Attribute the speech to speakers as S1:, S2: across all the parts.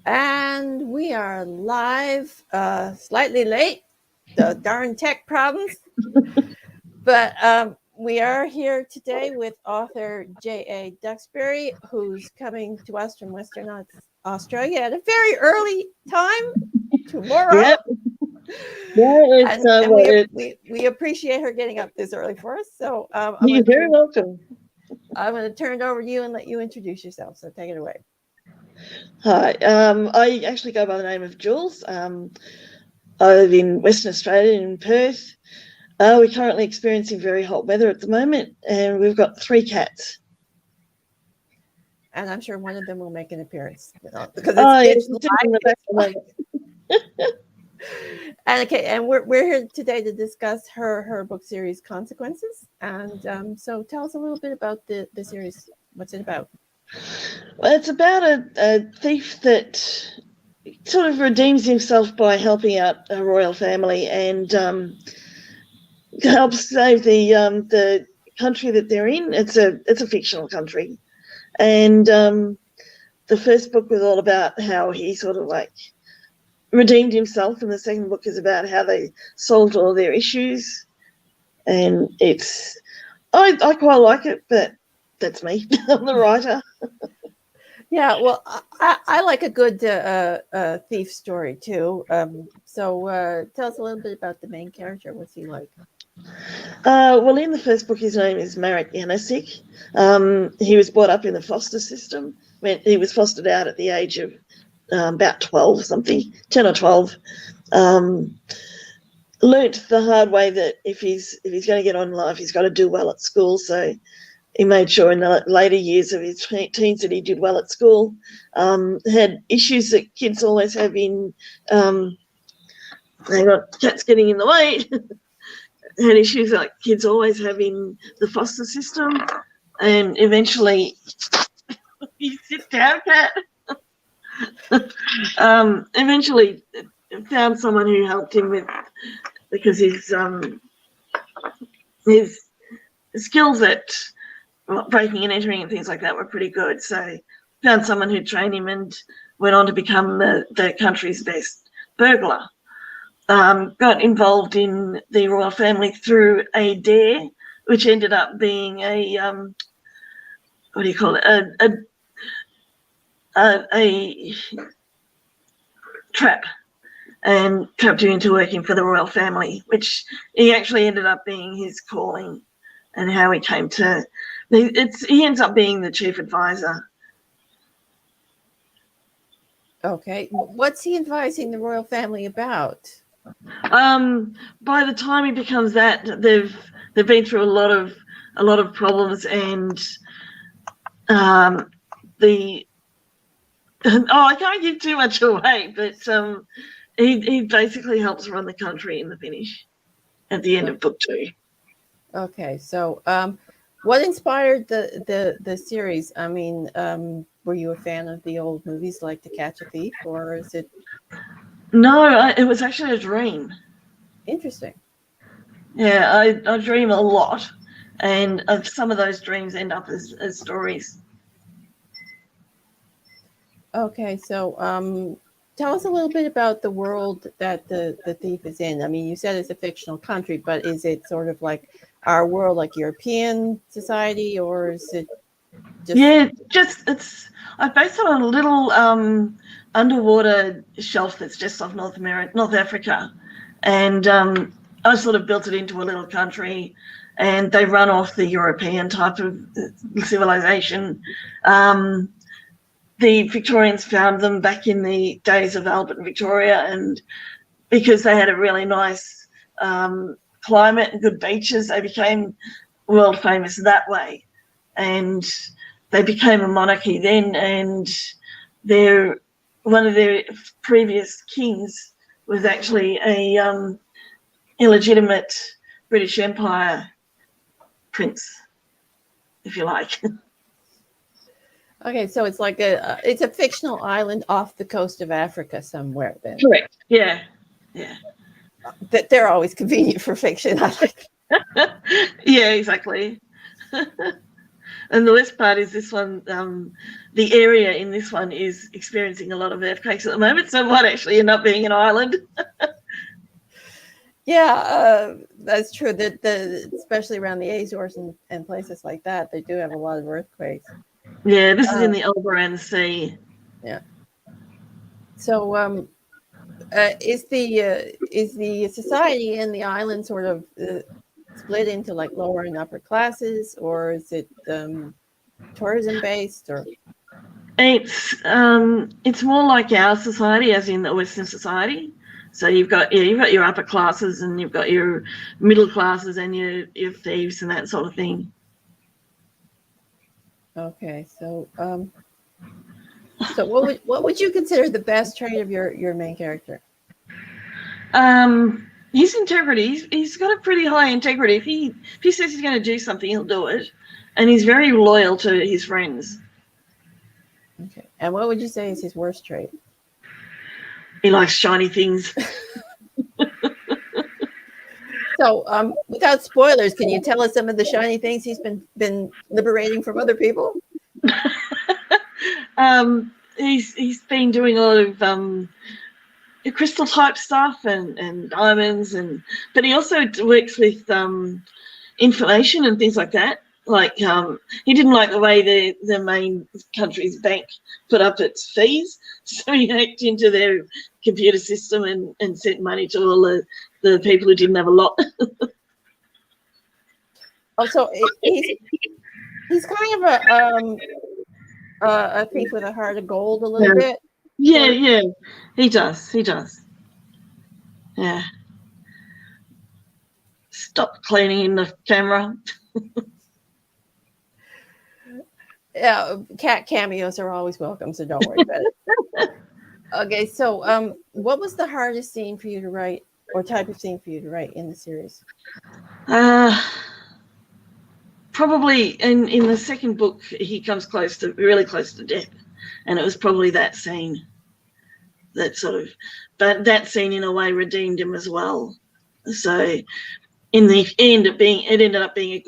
S1: And we are live, slightly late, the darn tech problems. But we are here today with author J.A. Duxbury, who's coming to us from Western Australia at a very early time tomorrow.
S2: Yep. Yeah, it's
S1: And we appreciate her getting up this early for us. So
S2: you're very welcome.
S1: I'm going to turn it over to you and let you introduce yourself. So take it away.
S2: Hi, I actually go by the name of Jules. I live in Western Australia in Perth. We're currently experiencing very hot weather at the moment, and we've got 3 cats.
S1: And I'm sure one of them will make an appearance because
S2: It's
S1: live.
S2: in the back of the
S1: And we're here today to discuss her book series Consequences. And so tell us a little bit about the series. What's it about?
S2: Well, it's about a thief that sort of redeems himself by helping out a royal family and helps save the country that they're in. It's a fictional country, and the first book was all about how he sort of like redeemed himself, and the second book is about how they solved all their issues. And I quite like it, but that's me. I'm the writer.
S1: Yeah, well, I like a good thief story too. So tell us a little bit about the main character. What's he like?
S2: Well, in the first book, his name is Marek Yanosik. He was brought up in the foster system. He was fostered out at the age of about 12 something, 10 or 12. Learnt the hard way that if he's going to get on in life, he's got to do well at school. So he made sure in the later years of his teens that he did well at school. Had issues that kids always have in. Hang on, cat's getting in the way. Had issues like kids always have in the foster system, and eventually, you sit down, cat. Eventually, found someone who helped him with because his skills at breaking and entering and things like that were pretty good. So found someone who'd train him and went on to become the country's best burglar. Got involved in the royal family through a dare, which ended up being a what do you call it? A trap, and trapped him into working for the royal family, which he actually ended up being his calling, and how he came to. He ends up being the chief advisor.
S1: Okay, what's he advising the royal family about?
S2: By the time he becomes that, they've been through a lot of problems, and I can't give too much away, but he basically helps run the country in the finish at the end of book 2.
S1: Okay, so what inspired the series? I mean, were you a fan of the old movies like To Catch a Thief, or is it?
S2: No, it was actually a dream.
S1: Interesting.
S2: Yeah, I dream a lot, and some of those dreams end up as stories.
S1: Okay, so tell us a little bit about the world that the thief is in. I mean, you said it's a fictional country, but is it sort of like our world, like European society, or is it just?
S2: Yeah, I based it on a little underwater shelf that's just off North Africa, and I sort of built it into a little country, and they run off the European type of civilization. The Victorians found them back in the days of Albert and Victoria, and because they had a really nice climate and good beaches, they became world famous that way. And they became a monarchy then, and one of their previous kings was actually a illegitimate British Empire prince, if you like.
S1: Okay, so it's like it's a fictional island off the coast of Africa somewhere. Then
S2: Correct. Yeah.
S1: That they're always convenient for fiction. I like.
S2: Yeah, exactly. And the worst part is this one, the area in this one is experiencing a lot of earthquakes at the moment, so it might actually end up being an island.
S1: Yeah, that's true. Especially around the Azores and places like that, they do have a lot of earthquakes.
S2: Yeah, this is in the Alboran Sea.
S1: Yeah. So, is the society in the island sort of split into like lower and upper classes, or is it tourism based? Or
S2: it's more like our society, as in the Western society. So you've got your upper classes, and you've got your middle classes, and your thieves and that sort of thing.
S1: okay, so so what would you consider the best trait of your main character?
S2: His integrity. He's got a pretty high integrity. If he says he's going to do something, he'll do it, and he's very loyal to his friends.
S1: Okay, and what would you say is his worst trait?
S2: He likes shiny things.
S1: So, without spoilers, can you tell us some of the shiny things he's been liberating from other people?
S2: He's been doing a lot of crystal type stuff and diamonds, but he also works with information and things like that. Like he didn't like the way the main country's bank put up its fees, so he hacked into their computer system and sent money to all the people who didn't have a lot.
S1: Oh, so he's kind of a thief with a heart of gold, a little bit.
S2: Yeah, he does. Yeah. Stop cleaning in the camera.
S1: Yeah, cat cameos are always welcome, so don't worry about it. Okay, so what was the hardest scene for you to write, or type of scene for you to write in the series?
S2: Probably in the second book, he comes really close to death, and it was probably that scene but that scene in a way redeemed him as well. So in the end, it ended up being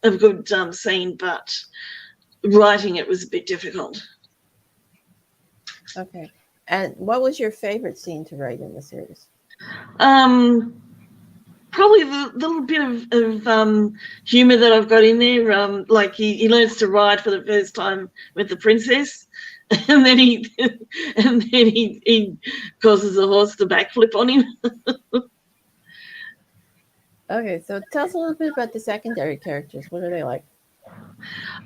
S2: a good scene, but writing it was a bit difficult.
S1: Okay, and what was your favorite scene to write in the series?
S2: Probably the little bit of humour that I've got in there. Like he learns to ride for the first time with the princess, and then he causes the horse to backflip on him.
S1: Okay, so tell us a little bit about the secondary characters. What are they like?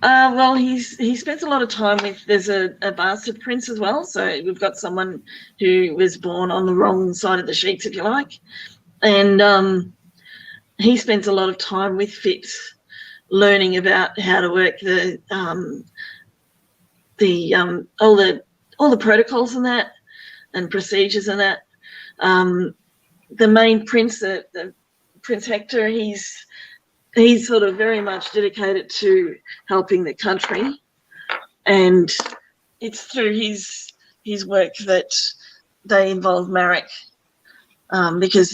S2: Well, he spends a lot of time with. There's a bastard prince as well, so we've got someone who was born on the wrong side of the sheets, if you like, and he spends a lot of time with Fitz, learning about how to work all the protocols and that, and procedures and that. The main prince, the Prince Hector, he's sort of very much dedicated to helping the country, and it's through his work that they involve Marek, because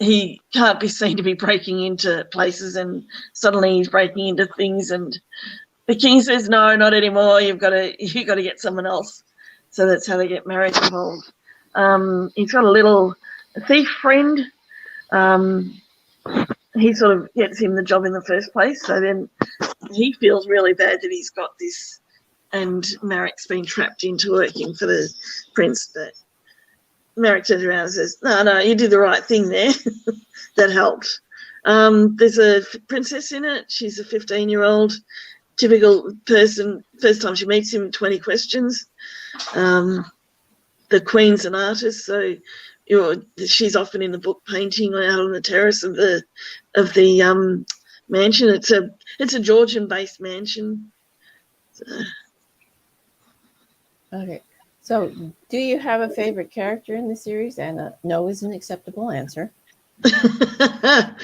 S2: he can't be seen to be breaking into places, and suddenly he's breaking into things, and the king says, no, not anymore, you've got to get someone else. So that's how they get Marek involved. He's got a little thief friend. He sort of gets him the job in the first place, so then he feels really bad that he's got this, and Marek's been trapped into working for the prince, but Marek turns around and says, no, you did the right thing there. That helped. There's a princess in it. She's a 15-year-old, typical person. First time she meets him, 20 questions. The queen's an artist, so she's often in the book painting out on the terrace of the mansion. It's a Georgian-based mansion. So. Okay.
S1: So, do you have a favorite character in the series? And no is an acceptable answer.
S2: I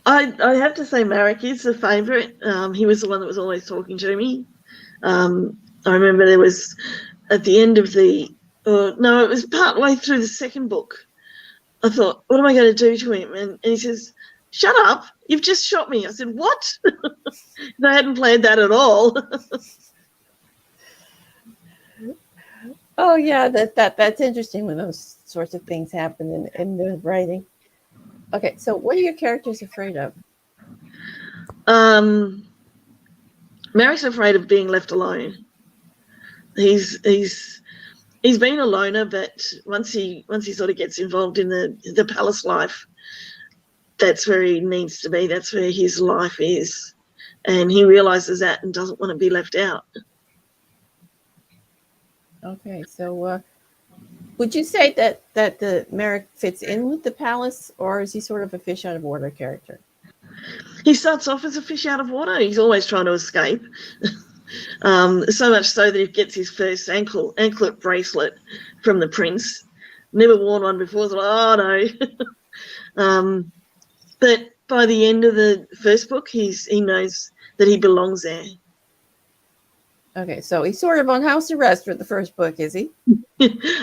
S2: have to say Marek is a favourite. He was the one that was always talking to me. I remember there was at the end of it was partway through the second book. I thought, what am I going to do to him? And he says, shut up, you've just shot me. I said, what? They hadn't planned that at all.
S1: Oh yeah, that's interesting when those sorts of things happen in the writing. Okay, so what are your characters afraid of?
S2: Merrick's afraid of being left alone. He's been a loner, but once he sort of gets involved in the palace life, that's where he needs to be. That's where his life is, and he realizes that and doesn't want to be left out.
S1: Okay, so would you say that the Merrick fits in with the palace, or is he sort of a fish out of water character?
S2: He starts off as a fish out of water. He's always trying to escape. So much so that he gets his first anklet bracelet from the prince. Never worn one before. So like, oh no. But by the end of the first book, he knows that he belongs there.
S1: Okay, so he's sort of on house arrest for the first book, is he?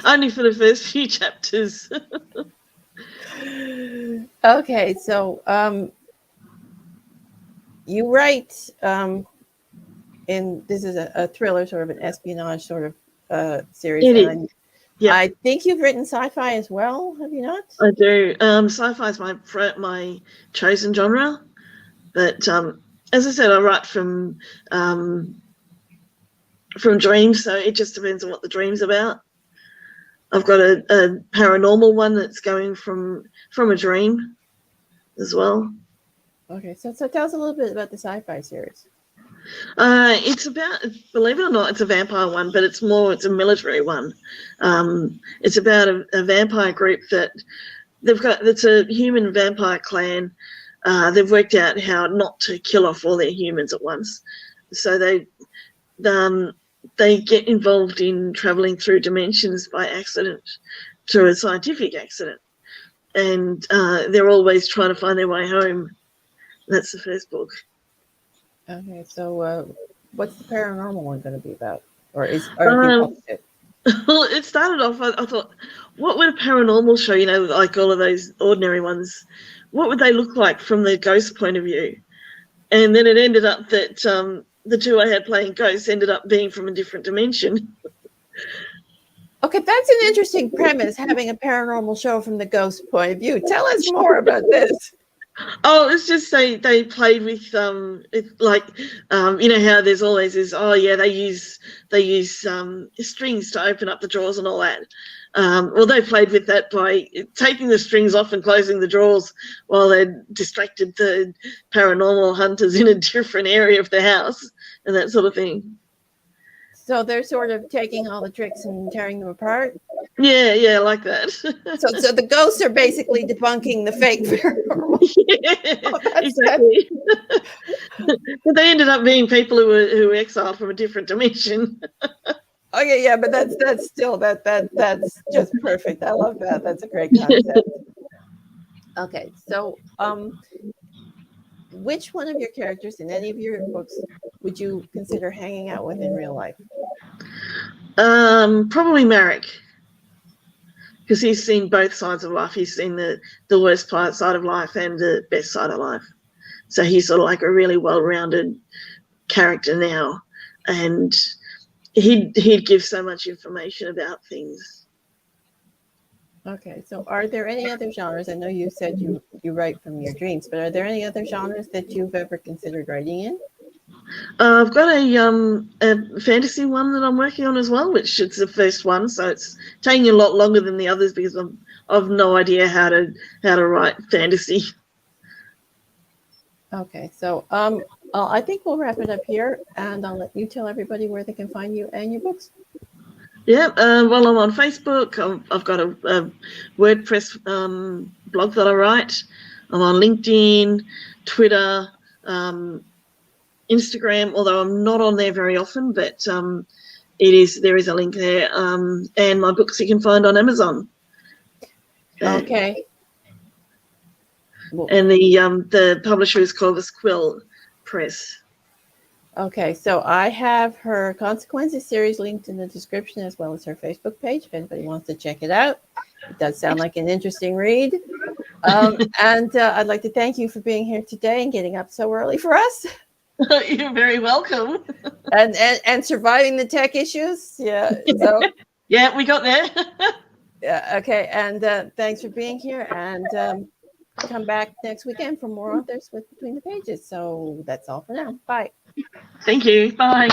S2: Only for the first few chapters.
S1: Okay, so you write, and this is a thriller, sort of an espionage sort of series.
S2: It is.
S1: Yep. I think you've written sci-fi as well, have you not?
S2: I do. Sci-fi is my chosen genre, but as I said, I write from dreams, so it just depends on what the dream's about. I've got a paranormal one that's going from a dream as well.
S1: Okay, so tell us a little bit about the sci-fi series.
S2: It's about, believe it or not, it's a vampire one, but it's a military one. It's about a vampire group that it's a human vampire clan. They've worked out how not to kill off all their humans at once. So they get involved in traveling through dimensions by accident, through a scientific accident. And they're always trying to find their way home. That's the first book.
S1: Okay, so what's the paranormal one going to be about? Or well,
S2: it started off, I thought, what would a paranormal show, like all of those ordinary ones, what would they look like from the ghost point of view? And then it ended up that the two I had playing ghosts ended up being from a different dimension.
S1: Okay, that's an interesting premise, having a paranormal show from the ghost point of view. Tell us more about this.
S2: Oh, it's just they played with how there's always this, they use strings to open up the drawers and all that. Well, they played with that by taking the strings off and closing the drawers while they distracted the paranormal hunters in a different area of the house and that sort of thing.
S1: So they're sort of taking all the tricks and tearing them apart?
S2: Yeah, like that.
S1: So the ghosts are basically debunking the fake paranormal.
S2: Yeah, exactly. But they ended up being people who were exiled from a different dimension.
S1: Okay, yeah, but that's still that's just perfect. I love that. That's a great concept. Okay, so which one of your characters in any of your books would you consider hanging out with in real life?
S2: Probably Merrick, because he's seen both sides of life. He's seen the worst side of life and the best side of life. So he's sort of like a really well-rounded character now, and he'd give so much information about things.
S1: Okay, so are there any other genres? I know you said you write from your dreams, but are there any other genres that you've ever considered writing in?
S2: I've got a fantasy one that I'm working on as well, which is the first one, so it's taking a lot longer than the others because I've no idea how to write fantasy.
S1: Okay, so I think we'll wrap it up here, and I'll let you tell everybody where they can find you and your books.
S2: Yeah, well, I'm on Facebook. I've got a WordPress blog that I write. I'm on LinkedIn, Twitter, Instagram, although I'm not on there very often, but there is a link there. And my books you can find on Amazon.
S1: Okay.
S2: And the publisher is called the Squill Press.
S1: Okay, so I have her Consequences series linked in the description, as well as her Facebook page if anybody wants to check it out. It does sound like an interesting read. And I'd like to thank you for being here today and getting up so early for us.
S2: You're very welcome.
S1: And surviving the tech issues. Yeah. So
S2: yeah, we got there.
S1: yeah. Okay. And thanks for being here. And come back next weekend for more authors with Between the Pages. So that's all for now. Bye.
S2: Thank you. Bye.